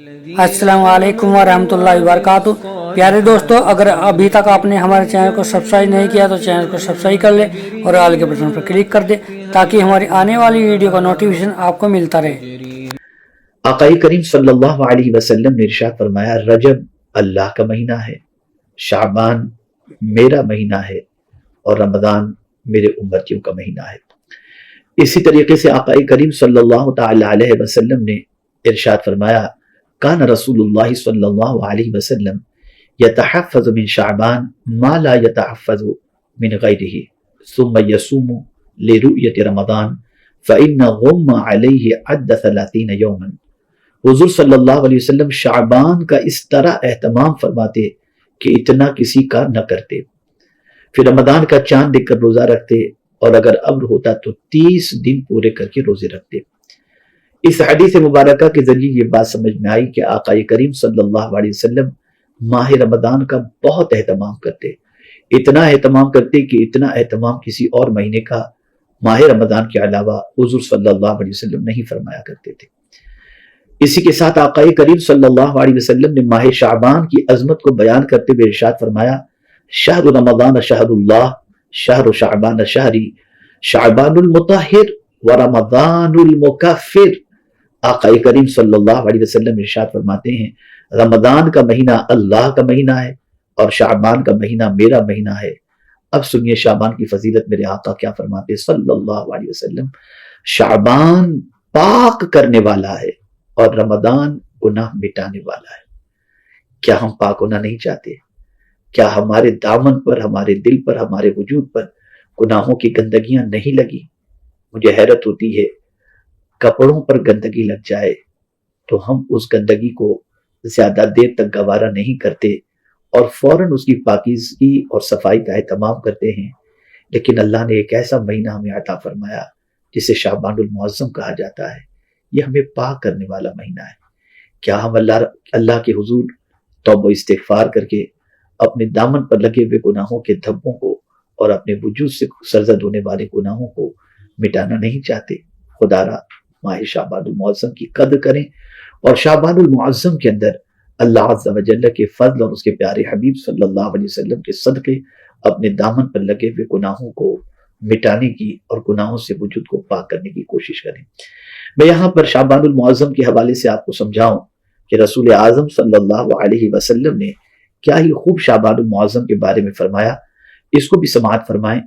अस्सलाम वालेकुम वरहमतुल्लाहि वबरकातुह। प्यारे दोस्तों, अगर अभी तक आपने हमारे चैनल को सब्सक्राइब नहीं किया तो चैनल को सब्सक्राइब कर ले और ऑल के बटन पर क्लिक कर दे ताकि हमारी आने वाली वीडियो का नोटिफिकेशन आपको मिलता रहे। आक़ाई करीम सल्लल्लाहु अलैहि वसल्लम ने इरशाद फरमाया, रजब अल्लाह का महीना है, शाबान मेरा महीना है और रमज़ान मेरे उम्मतियों का महीना है। इसी तरीके से आक़ाई करीम सल्लल्लाहु तआला अलैहि वसल्लम ने इरशाद फरमाया, कान रसूलुल्लाह सल्लल्लाहु अलैहि वसल्लम यतहफ़्फ़ज़ु मिन शाबान मा ला यतहफ़्फ़ज़ु मिन गैरिही सुम्मा यसूमु लिरुयति रमज़ान फ़इन्न गुम्म अलैहि अद्द 30 यौमन। हुज़ूर सल्लल्लाहु अलैहि वसल्लम शाबान का इस तरह एहतमाम फरमाते कि इतना किसी का न करते, फिर रमज़ान का चांद देखकर रोज़ा रखते और अगर अब्र होता तो 30 दिन पूरे करके रोजे रखते। इस हदीस मुबारका के जरिए ये बात समझ में आई कि आक़ाई करीम सल्लल्लाहु अलैहि वसल्लम माह रमज़ान का बहुत एहतमाम करते, इतना एहतमाम करते कि इतना एहतमाम किसी और महीने का माह रमज़ान के अलावा हुज़ूर सल्लल्लाहु अलैहि वसल्लम नहीं फरमाया करते थे। इसी के साथ आक़ाई करीम सल्लल्लाहु अलैहि वसल्लम ने माह शाबान की अजमत को बयान करते हुए इरशाद फरमाया, शहरु रमज़ान शहरुल्लाह शहरु शाबान शहरी शाबानुल मुतहिर व रमज़ानुल मुकफ्फिर। आक़ाई करीम सल्लल्लाहु अलैहि वसल्लम इरशाद फरमाते हैं, रमज़ान का महीना अल्लाह का महीना है और शाबान का महीना मेरा महीना है। अब सुनिए शाबान की फजीलत मेरे आका क्या फरमाते सल्लल्लाहु अलैहि वसल्लम, शाबान पाक करने वाला है और रमज़ान गुनाह मिटाने वाला है। क्या हम पाक होना नहीं चाहते? क्या हमारे दामन पर, हमारे दिल पर, हमारे वजूद पर गुनाहों की गंदगियां नहीं लगी? मुझे हैरत होती है, कपड़ों पर गंदगी लग जाए तो हम उस गंदगी को ज्यादा देर तक गवारा नहीं करते और फौरन उसकी पाकीज़गी और सफाई का एहतमाम करते हैं। लेकिन अल्लाह ने एक ऐसा महीना हमें अता फरमाया जिसे शाबानुल मुअज़्ज़म कहा जाता है। यह हमें पाक करने वाला महीना है। क्या हम अल्लाह के हुजूर तौबा इस्तिग़फ़ार करके अपने दामन पर लगे हुए गुनाहों के धब्बों को और अपने वजूद से सरजद होने वाले गुनाहों को मिटाना नहीं चाहते? खुदारा माह शाबानुल मुअज़्ज़म की कद्र करें और शाबानुल मुअज़्ज़म के अंदर अल्लाह अज़्ज़ा व जल्ल के फज़ल और उसके प्यारे हबीब सल्लल्लाहु अलैहि वसल्लम के सदक़े अपने दामन पर लगे हुए गुनाहों को मिटाने की और गुनाहों से वजूद को पाक करने की कोशिश करें। मैं यहाँ पर शाबानुल मुअज़्ज़म के हवाले से आपको समझाऊं कि रसूल आज़म सल्लल्लाहु अलैहि वसल्लम ने क्या ही खूब शाबानुल मुअज़्ज़म के बारे में फरमाया, इसको भी समाअत फरमाएं।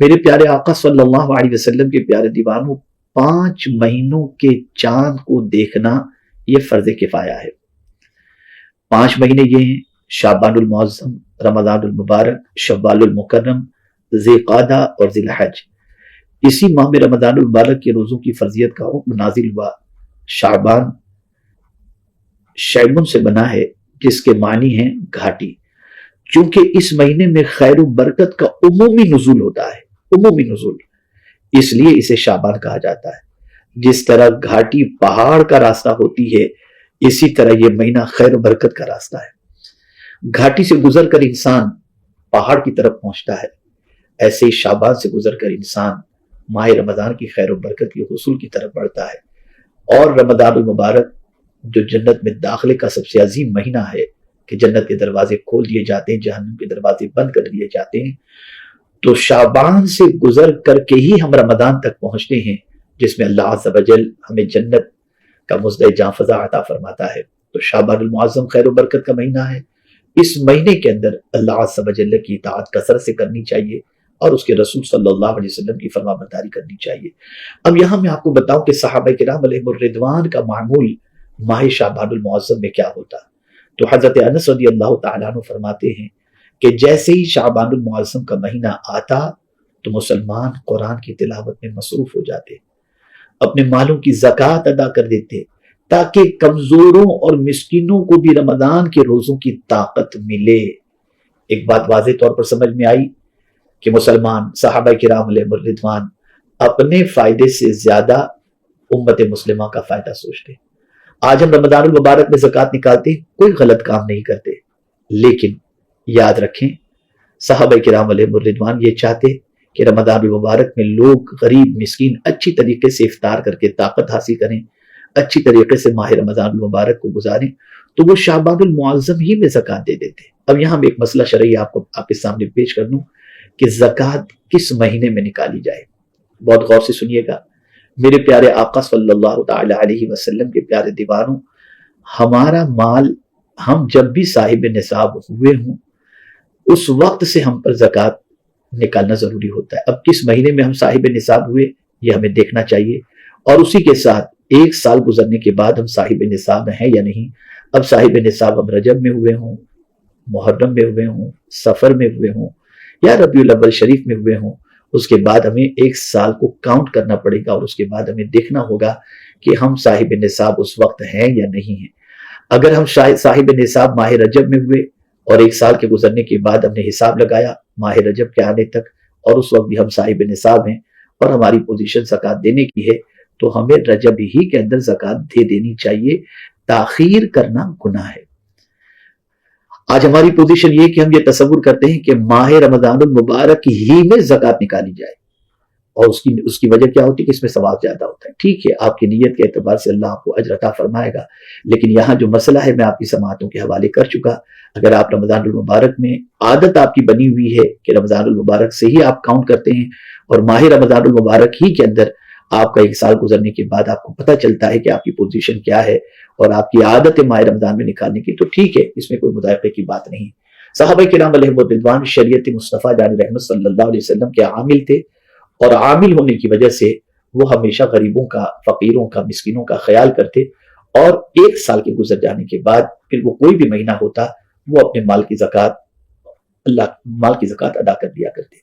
मेरे प्यारे आका सल्लल्लाहु अलैहि वसल्लम के प्यारे दीवानों, 5 महीनों के चांद को देखना यह फर्ज किफाया है। 5 महीने ये हैं शाबानुल मुअज़्ज़म, रमज़ानुल मुबारक, शव्वालुल मुकर्रम, ज़िलक़ादा और ज़िलहज। इसी माह में रमज़ानुल मुबारक के रोज़ों की फर्जियत का हुक्म नाजिल हुआ। शाबान शैबुन से बना है जिसके मानी हैं घाटी। चूंकि इस महीने में खैर बरकत का उमूमी नुज़ूल होता है, उमूमी नुज़ूल, इसलिए इसे शाबान कहा जाता है। जिस तरह घाटी पहाड़ का रास्ता होती है, इसी तरह यह महीना खैर बरकत का रास्ता है। घाटी से गुजरकर इंसान पहाड़ की तरफ पहुंचता है, ऐसे ही शाबान से गुजरकर इंसान माह रमज़ान की खैर बरकत के हुसूल की तरफ बढ़ता है। और रमज़ानुल मुबारक जो जन्नत में दाखिले का सबसे अजीम महीना है कि जन्नत के दरवाजे खोल दिए जाते हैं, जहन्नम के दरवाजे बंद कर दिए जाते हैं, तो शाबान से गुजर करके ही हम रमज़ान तक पहुंचते हैं जिसमें अल्लाह अज़्ज़ा व जल हमें जन्नत का मुज़्ज़ जाफ़ज़ा अता फरमाता है। तो शाबानुल मुअज़्ज़म खैर व बरकत का महीना है। इस महीने के अंदर अल्लाह अज़्ज़ा व जल की इताअत कसरत से करनी चाहिए और उसके रसूल सल्लल्लाहु अलैहि वसल्लम की फरमाबरदारी करनी चाहिए। अब यहाँ मैं आपको बताऊं कि सहाबा किराम अलैहिमुर रिदवान का मामूल माह शाबानुल मुअज़्ज़म में क्या होता। तो हज़रत अनस रज़ियल्लाहु तआला अन्हु फरमाते हैं कि जैसे ही शाबानुल मुअज़्ज़म का महीना आता तो मुसलमान कुरान की तिलावत में मसरूफ हो जाते, अपने मालों की ज़कात अदा कर देते ताकि कमजोरों और मिस्कीनों को भी रमज़ान के रोज़ों की ताकत मिले। एक बात वाज़ेह तौर पर समझ में आई कि मुसलमान सहाबा किराम अलैहिमुर रिदवान अपने फायदे से ज्यादा उम्मत मुस्लिमा का फायदा सोचते। आज हम रमज़ानुल मुबारक में ज़कात निकालते, कोई गलत काम नहीं करते, लेकिन याद रखें सहाबा किराम अलैहिमुर रिदवान ये चाहते कि रमज़ानुल मुबारक में लोग गरीब मिस्कीन अच्छी तरीके से इफ्तार करके ताकत हासिल करें, अच्छी तरीके से माह रमजान मुबारक को गुजारें तो वो शाबानुल मुअज्जम ही में ज़कात दे देते हैं। अब यहाँ मैं एक मसला शरई आपको आपके सामने पेश कर दूं कि ज़कात किस महीने में निकाली जाए। बहुत गौर से सुनिएगा मेरे प्यारे आका सल्लल्लाहु ताला अलैहि वसल्लम के प्यारे दीवानों, हमारा माल हम जब भी साहिब निसाब हुए हों उस वक्त से हम पर ज़कात निकालना ज़रूरी होता है। अब किस महीने में हम साहिब निसाब हुए ये हमें देखना चाहिए, और उसी के साथ एक साल गुजरने के बाद हम साहिब निसाब हैं या नहीं। अब साहिब निसाब हम रजब में हुए हों, मुहर्रम में हुए हों, सफ़र में हुए हों या रबीउल अव्वल शरीफ में हुए हों, उसके बाद हमें एक साल को काउंट करना पड़ेगा और उसके बाद हमें देखना होगा कि हम साहिब निसाब उस वक्त हैं या नहीं हैं। अगर हम साहिब निसाब माह रजब में हुए और एक साल के गुजरने के बाद हमने हिसाब लगाया माह रजब के आने तक और उस वक्त भी हम साहिब निसाब हैं और हमारी पोजीशन ज़कात देने की है, तो हमें रजब ही के अंदर ज़कात दे देनी चाहिए। ताखीर करना गुनाह है। आज हमारी पोजीशन ये कि हम ये तसव्वुर करते हैं कि माह रमज़ानुल मुबारक ही में ज़कात निकाली जाए और उसकी वजह क्या होती है कि इसमें सवाब ज्यादा होता है। ठीक है, आपकी नीयत के एतबार से अल्लाह आपको अजर अता फरमाएगा, लेकिन यहाँ जो मसला है मैं आपकी समाअतों के हवाले कर चुका। अगर आप रमज़ानुल मुबारक में आदत आपकी बनी हुई है कि रमज़ानुल मुबारक से ही आप काउंट करते हैं और माह रमज़ानुल मुबारक ही के अंदर आपका एक साल गुजरने के बाद आपको पता चलता है कि आपकी पोजीशन क्या है और आपकी आदत है माह रमज़ान में निकालने की, तो ठीक है, इसमें कोई मुदायक़े की बात नहीं। सहाबा किराम अलैहिम शरीयत मुस्तफ़ा जान रहमत सल्लल्लाहु अलैहि वसल्लम के आमिल थे और आमिल होने की वजह से वो हमेशा गरीबों का, फकीरों का, मिस्किनों का ख्याल करते और एक साल के गुजर जाने के बाद फिर वो कोई भी महीना होता वो अपने माल की ज़कात अदा कर दिया करते।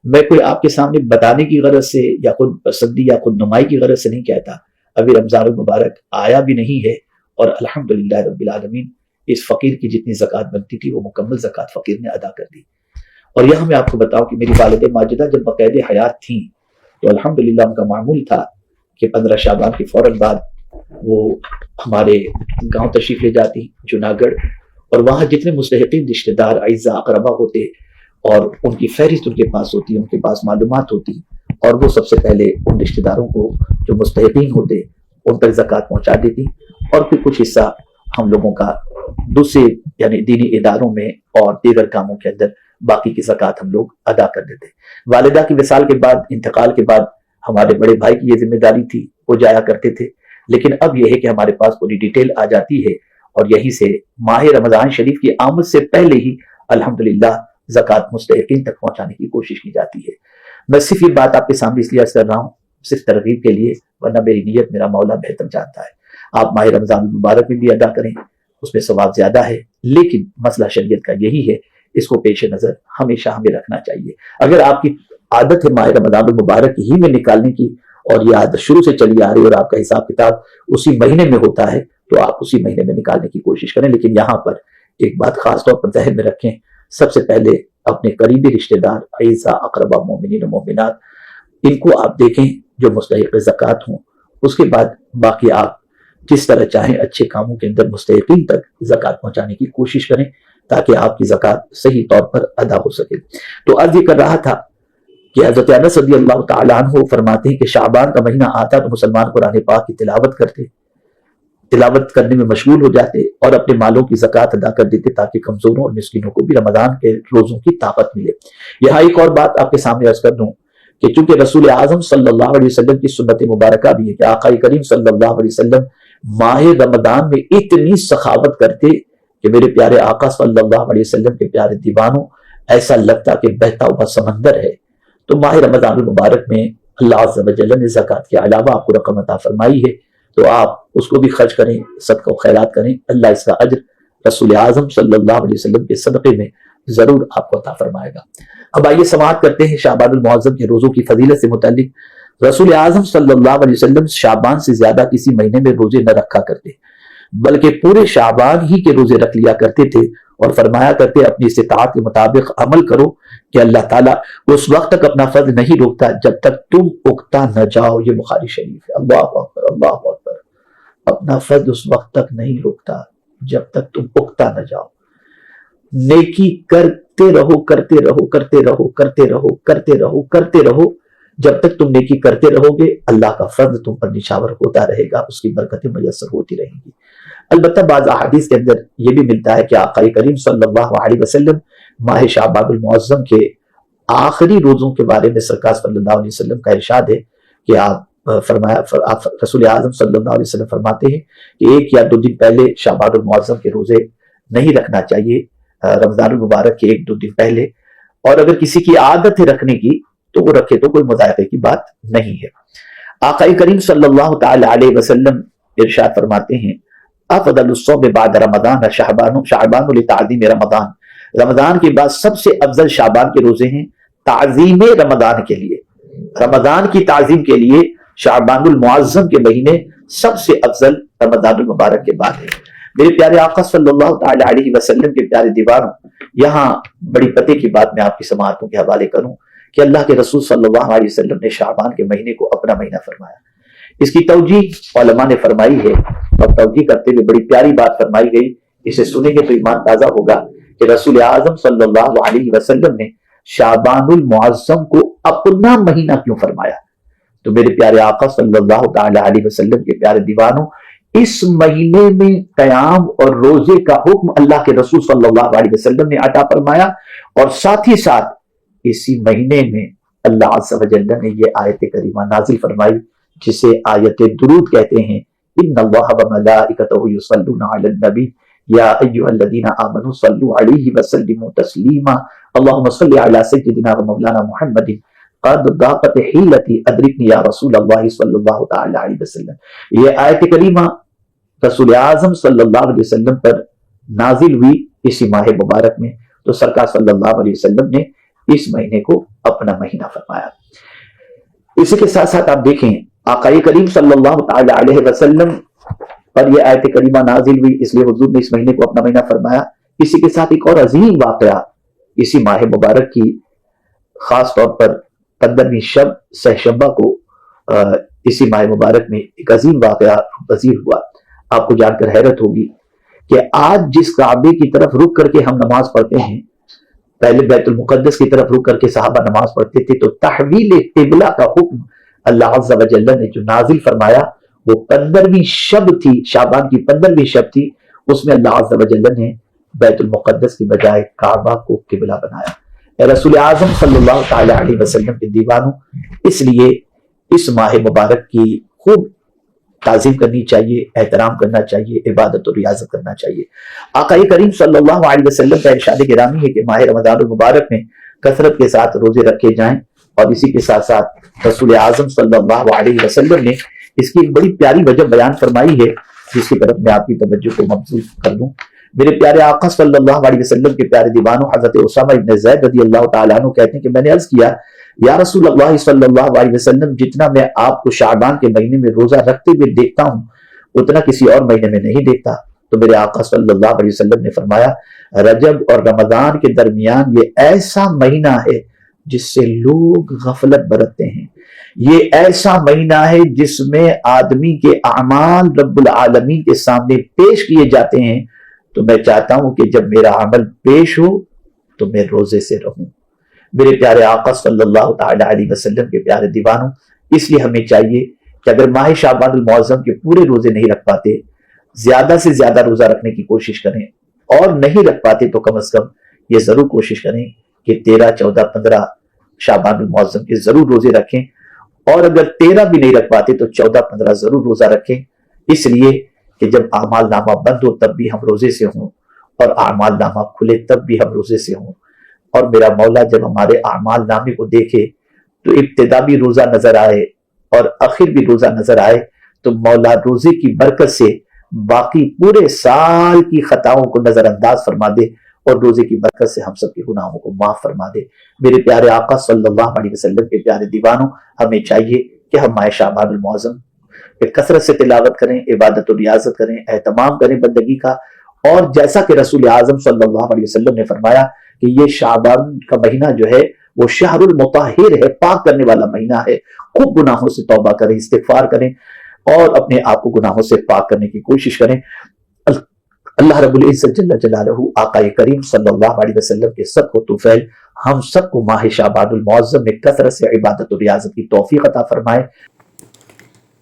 मैं कोई आपके सामने बताने की गरज से या खुद पसंदी या खुद नुमाई की गरज से नहीं कहता। अभी रमज़ान मुबारक आया भी नहीं है और अल्हम्दुलिल्लाह रब्बिल आलमीन इस फकीर की जितनी ज़कात बनती थी वो मुकम्मल ज़कात फकीर ने अदा कर दी। और यह मैं आपको बताऊं कि मेरी वालिदा माजिदा जब बकायदे हयात थी तो अल्हम्दुलिल्लाह उनका मामूल था कि 15 शाबान के फौरन बाद वो हमारे गांव तशरीफ ले जाती जूनागढ़, और वहाँ जितने मुस्तहिक़ीन रिश्तेदार अइज़ा अक़रबा होते और उनकी फहरिस्त उनके पास होती, उनके पास मालूमात होती, और वो सबसे पहले उन रिश्तेदारों को जो मुस्तहिक़ीन होते उन पर ज़कात पहुँचा देती और फिर कुछ हिस्सा हम लोगों का दूसरे यानी दीनी इदारों में और दीगर कामों के अंदर बाकी की ज़कात हम लोग अदा कर देते। वालिदा की विसाल के बाद, इंतकाल के बाद हमारे बड़े भाई की ये जिम्मेदारी थी, वो जाया करते थे, लेकिन अब यह है कि हमारे पास पूरी डिटेल आ जाती है और यहीं से माह रमज़ान शरीफ की आमद से पहले ही अल्हम्दुलिल्लाह ज़कात मुस्तहिक़ीन तक पहुंचाने की कोशिश की जाती है। मैं सिर्फ ये बात आपके सामने इसलिए अर्ज़ कर रहा हूँ, सिर्फ तरगीब के लिए, वरना मेरी नीयत मेरा मौला बेहतर जानता है। आप माह रमज़ान मुबारक में भी अदा करें, उसमें सवाब ज्यादा है, लेकिन मसला शरीयत का यही है, इसको पेश नजर हमेशा हमें रखना चाहिए। अगर आपकी आदत है माह रमज़ान मुबारक ही में निकालने की और ये आदत शुरू से चली आ रही है और आपका हिसाब किताब उसी महीने में होता है तो आप उसी महीने में निकालने की कोशिश करें। लेकिन यहाँ पर एक बात खास तौर पर ज़हन में रखें, सबसे पहले अपने करीबी रिश्तेदार अइज़ा अक़रबा मोमिनीन और मोमिनात इनको आप देखें जो मुस्तहिक़ ज़कात हों, उसके बाद बाकी आप जिस तरह चाहें अच्छे कामों के अंदर मुस्तहिक़ीन तक ज़कात पहुँचाने की कोशिश करें ताकि आपकी ज़कात सही तौर पर अदा हो सके। तो अर्ज़ ये कर रहा था कि हज़रत अनस रज़ियल्लाहु तआला अन्हु फरमाते हैं कि शाबान का महीना आता तो मुसलमान कुरान पाक की तिलावत करते, तिलावत करने में मशगूल हो जाते और अपने मालों की ज़कात अदा कर देते ताकि कमजोरों और मिस्किनों को भी रमज़ान के रोज़ों की ताकत मिले। यहाँ एक और बात आपके सामने अर्ज़ कर दूं कि चूंकि रसूल आज़म सल्लल्लाहु अलैहि वसल्लम की सुन्नत मुबारका भी है कि आका करीम सल्लल्लाहु अलैहि वसल्लम माह रमज़ान में इतनी सखावत करते कि मेरे प्यारे आका सल्लल्लाहु अलैहि वसल्लम के प्यारे दीवानों ऐसा लगता कि बहता हुआ समंदर है। तो माह रमज़ान मुबारक में अल्लाह अज़्ज़ा व जल्ल ने ज़कात के अलावा आपको रकम अता फरमाई है, तो आप उसको भी खर्च करें, सदका व खैरात करें, अल्लाह इसका अज्र रसूल आज़म सल्लल्लाहु अलैहि वसल्लम के सदक़े में जरूर आपको अता फरमाएगा। अब आइए समाअत करते हैं शाबानुल मुअज़्ज़म के रोज़ों की फजीलत से मुताल्लिक। रसूल आज़म सल्लल्लाहु अलैहि वसल्लम शाबान से ज्यादा किसी महीने में रोजे न रखा करते, बल्कि पूरे शाबान ही के रोजे रख लिया करते थे और फरमाया करते अपनी इस्तिताअत के मुताबिक अमल करो कि अल्लाह ताला उस वक्त तक अपना फर्ज नहीं रोकता जब तक तुम उगता न जाओ। ये बुखारी शरीफ है। अल्लाह अकबर, अल्लाह अकबर। अपना फर्ज उस वक्त तक नहीं रोकता जब तक तुम उगता न जाओ। नेकी करते रहो, करते रहो, करते रहो, करते रहो, करते रहो, करते रहो, جب تک تم نیکی کرتے رہو گے اللہ کا فضل تم پر نشاور ہوتا رہے گا، اس کی برکتیں میسر ہوتی رہیں گی۔ البتہ بعض احادیث کے اندر یہ بھی ملتا ہے کہ آقا کریم صلی اللہ علیہ وسلم ماہ شعبان المعظم کے آخری روزوں کے بارے میں سرکار صلی اللہ علیہ وسلم کا ارشاد ہے کہ آپ رسول اعظم صلی اللہ علیہ وسلم فرماتے ہیں کہ 1 یا 2 دن پہلے شعبان المعظم کے روزے نہیں رکھنا چاہیے، رمضان المبارک کے 1-2 دن پہلے، اور اگر کسی کی عادت ہے رکھنے کی تو وہ رکھے تو کوئی مضائقے کی بات نہیں ہے۔ آقا کریم صلی اللہ تعالی علیہ وسلم ارشاد فرماتے ہیں افضل الصوم بعد رمضان شعبان لتعظیم رمضان، رمضان کے بعد سب سے افضل شعبان کے روزے ہیں تعظیم رمضان کے لیے، رمضان کی تعظیم کے لیے شعبان المعظم کے مہینے سب سے افضل رمضان المبارک کے بعد ہے۔ میرے پیارے آقا صلی اللہ تعالی علیہ وسلم کے پیارے دیوانوں، یہاں بڑی پتے کی بات میں آپ کی سماعتوں کے حوالے کروں کہ اللہ کے رسول صلی اللہ علیہ وسلم نے شعبان کے مہینے کو اپنا مہینہ فرمایا۔ اس کی توجیہ علماء نے فرمائی ہے، اور توجیہ کرتے ہوئے بڑی پیاری بات فرمائی گئی، اسے سنیں گے تو ایمان تازہ ہوگا کہ رسول اعظم صلی اللہ علیہ وسلم نے شعبان المعظم کو اپنا مہینہ کیوں فرمایا؟ تو میرے پیارے آقا صلی اللہ تعالی علیہ وسلم کے پیارے دیوانوں، اس مہینے میں قیام اور روزے کا حکم اللہ کے رسول صلی اللہ علیہ وسلم نے عطا فرمایا، اور ساتھ ہی ساتھ اسی مہینے میں اللہ عز و جل نے یہ آیت کریمہ نازل فرمائی جسے آیت درود کہتے ہیں، ان اللہ وملائکتہ یصلون علی النبی یا ایھا الذین آمنوا صلوا علیہ وسلموا تسلیما اللہم صل علی سیدنا و مولانا محمد قد ضاقت حیلتی ادرکنی یا رسول اللہ صلی اللہ تعالی علیہ وسلم۔ یہ آیت کریمہ رسول اعظم صلی اللہ علیہ وسلم پر نازل ہوئی اسی ماہ مبارک میں، تو سرکار صلی اللہ علیہ وسلم نے اس مہینے کو اپنا مہینہ فرمایا۔ اسی کے ساتھ ساتھ آپ دیکھیں آقا کریم صلی اللہ تعالی علیہ وسلم پر یہ آیت کریمہ نازل ہوئی، اس لیے حضور نے اس مہینے کو اپنا مہینہ فرمایا۔ اسی کے ساتھ ایک اور عظیم واقعہ اسی ماہ مبارک کی، خاص طور پر 15ویں شب سہشنبہ کو اسی ماہ مبارک میں ایک عظیم واقعہ پذیر ہوا۔ آپ کو جان کر حیرت ہوگی کہ آج جس کعبے کی طرف رک کر کے ہم نماز پڑھتے ہیں، پہلے بیت المقدس کی طرف رک کر کے صحابہ نماز پڑھتے تھے، تو تحویل قبلہ کا حکم اللہ عز و جل نے جو نازل فرمایا وہ 15ویں شب تھی، شعبان کی 15ویں شب تھی، اس میں اللہ عز و جل نے بیت المقدس کی بجائے کعبہ کو قبلہ بنایا۔ اے رسول اعظم صلی اللہ تعالی علیہ وسلم کے دیوانوں، اس لیے اس ماہ مبارک کی خوب تعظیم کرنی چاہیے، احترام کرنا چاہیے، عبادت و ریاضت کرنا چاہیے۔ آقا کریم صلی اللہ علیہ وسلم کا ارشاد گرامی ہے کہ ماہ رمضان المبارک میں کثرت کے ساتھ روزے رکھے جائیں، اور اسی کے ساتھ ساتھ رسول اعظم صلی اللہ علیہ وسلم نے اس کی ایک بڑی پیاری وجہ بیان فرمائی ہے، جس کی طرف میں آپ کی توجہ کو مبذول کر دوں۔ میرے پیارے آقا صلی اللہ علیہ وسلم کے پیارے دیوانوں، حضرت اسامہ بن زید رضی اللہ تعالیٰ عنہ کہتے ہیں کہ میں نے عرض کیا یا رسول اللہ صلی اللہ علیہ وسلم، جتنا میں آپ کو شعبان کے مہینے میں روزہ رکھتے ہوئے دیکھتا ہوں اتنا کسی اور مہینے میں نہیں دیکھتا۔ تو میرے آقا صلی اللہ علیہ وسلم نے فرمایا رجب اور رمضان کے درمیان یہ ایسا مہینہ ہے جس سے لوگ غفلت برتتے ہیں، یہ ایسا مہینہ ہے جس میں آدمی کے اعمال رب العالمین کے سامنے پیش کیے جاتے ہیں، تو میں چاہتا ہوں کہ جب میرا عمل پیش ہو تو میں روزے سے رہوں۔ میرے پیارے آقا صلی اللہ تعالی علیہ وسلم کے پیارے دیوانوں، اس لیے ہمیں چاہیے کہ اگر ماہ شعبان المعظم کے پورے روزے نہیں رکھ پاتے، زیادہ سے زیادہ روزہ رکھنے کی کوشش کریں، اور نہیں رکھ پاتے تو کم از کم یہ ضرور کوشش کریں کہ 13، 14، 15 شعبان المعظم کے ضرور روزے رکھیں، اور اگر 13 بھی نہیں رکھ پاتے تو 14، 15 ضرور روزہ رکھیں، اس لیے کہ جب اعمال نامہ بند ہو تب بھی ہم روزے سے ہوں، اور اعمال نامہ کھلے تب بھی ہم روزے سے ہوں۔ اور میرا مولا جب ہمارے اعمال نامے کو دیکھے تو ابتدا بھی روزہ نظر آئے اور آخر بھی روزہ نظر آئے، تو مولا روزے کی برکت سے باقی پورے سال کی خطاؤں کو نظر انداز فرما دے، اور روزے کی برکت سے ہم سب کے گناہوں کو معاف فرما دے۔ میرے پیارے آقا صلی اللہ علیہ وسلم کے پیارے دیوانوں، ہمیں چاہیے کہ ہم ماہ شعبان المعظم پہ کثرت سے تلاوت کریں، عبادت و ریاضت کریں، اہتمام کریں بندگی کا، اور جیسا کہ رسول اعظم صلی اللہ علیہ وسلم نے فرمایا کہ یہ شعبان کا مہینہ جو ہے وہ شہر المطہر ہے، پاک کرنے والا مہینہ ہے۔ خوب گناہوں سے توبہ کریں، استغفار کریں، اور اپنے آپ کو گناہوں سے پاک کرنے کی کوشش کریں۔ اللہ رب العزت جل جلالہ آقا کریم صلی اللہ علیہ وسلم کے صدق و طفیل ہم سب کو ماہ شعبان المعظم میں کثرت سے عبادت و ریاضت کی توفیق عطا فرمائے۔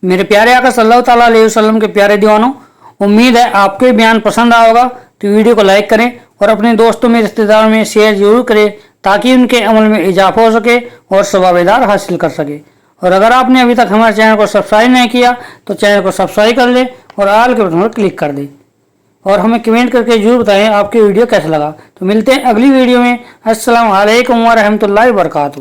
میرے پیارے آقا صلی اللہ تعالیٰ علیہ وسلم کے پیارے دیوانوں، امید ہے آپ کو یہ بیان پسند آیا ہوگا، تو ویڈیو کو لائک کریں اور اپنے دوستوں میں رشتہ داروں میں شیئر ضرور کریں تاکہ ان کے عمل میں اضافہ ہو سکے اور ثواب دار حاصل کر سکے۔ اور اگر آپ نے ابھی تک ہمارے چینل کو سبسکرائب نہیں کیا تو چینل کو سبسکرائب کر لیں اور آل کے بٹن پر کلک کر دیں، اور ہمیں کمنٹ کر کے ضرور بتائیں آپ کی ویڈیو کیسا لگا۔ تو ملتے ہیں اگلی ویڈیو میں۔ السلام علیکم ورحمۃ اللہ وبرکاتہ۔